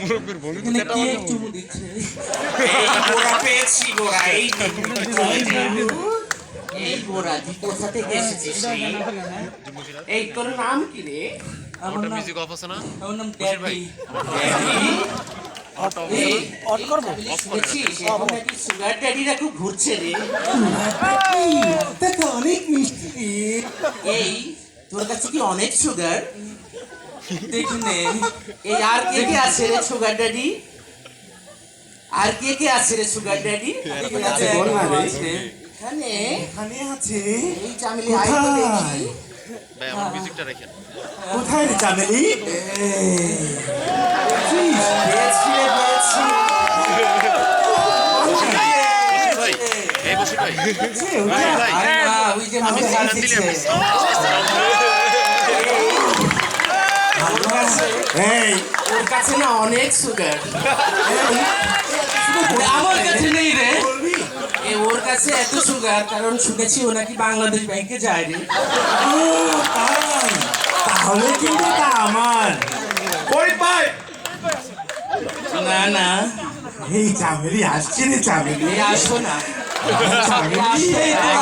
মুরব্বীর বোন এখানে কে চুমু দিচ্ছে? গোড়া পেয়েছি গোড়া এই গোড়া তুই কোথা থেকে এসেছিস এই তোর নাম কি রে? আমার নাম মিউজিক অফ আছে না? আমার নাম ড্যাডি। শুনেছিস এখন নাকি সুগার ড্যাডিরা খুব ঘুরছে রে। দেখো অনেক মিষ্টি। এই তোর কাছে কি অনেক সুগার? দেখি নে এই আর কে কে আছে রে সুগার ড্যাডি? আর কে কে আছে রে সুগার ড্যাডি? বল না রে। এখানে এখানে আছে। এই চামেলি আই তো দেখি। ভাই আমার মিউজিকটা রাখেন। কোথায় রে চামেলি? পেয়েছি রে, পেয়েছি। ভাই এই বসে ভাই ভাই ভাই আরে না, ওই যে আমি মনে সিগন্যাল হয় দিলে দিচ্ছে। এই ওর কাছে না অনেক সুগার। আমার কাছে নেই রে। ওর কাছে এত সুগার কারণ শুনেছি ও নাকি বাংলাদেশ ব্যাংকে যায় রে। তাই? তাহলে কিন্তু তা আমার। না না এই চামেলি আসছে রে চামেলি। এই আসো না। চামেলি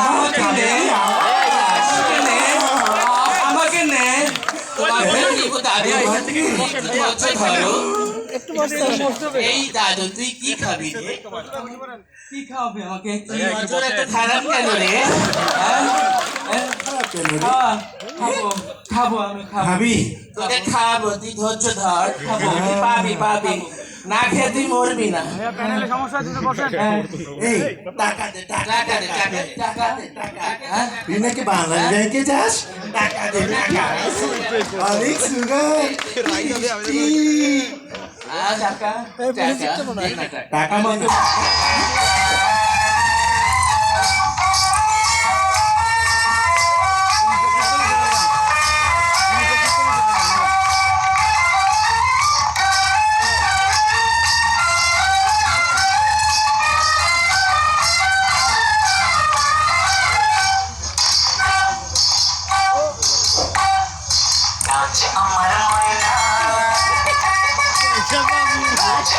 আমাকে নে। আমাকে নে। আমাকে নে। তোমাকে নিব দাদু। হচ্ছে ধরো। এই দাদু তুই কি খাবি রে? কি খাওয়াবে আমাকে? তুই নজর এত খারাপ কেন রে? খাবো খাবো আমি খাবো। ভাবি তোকে খাবো তুই ধৈর্য ধর খাবো তুই পাবি পাবি না খেয়ে তুই মরবি না। এই টাকা দে টাকা দে টাকা দে টাকা দে টাকা হ্যাঁ তুই নাকি বাংলাদেশ ব্যাংকে যাস? টাকা দে টাকা অনেক সুগার টাকা টাকা টাকা মানে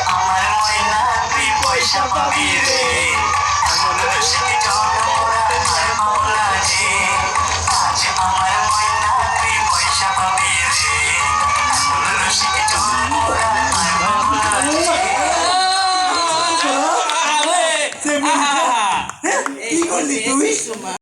আমার ময়না তুই পয়সা পাবি রে।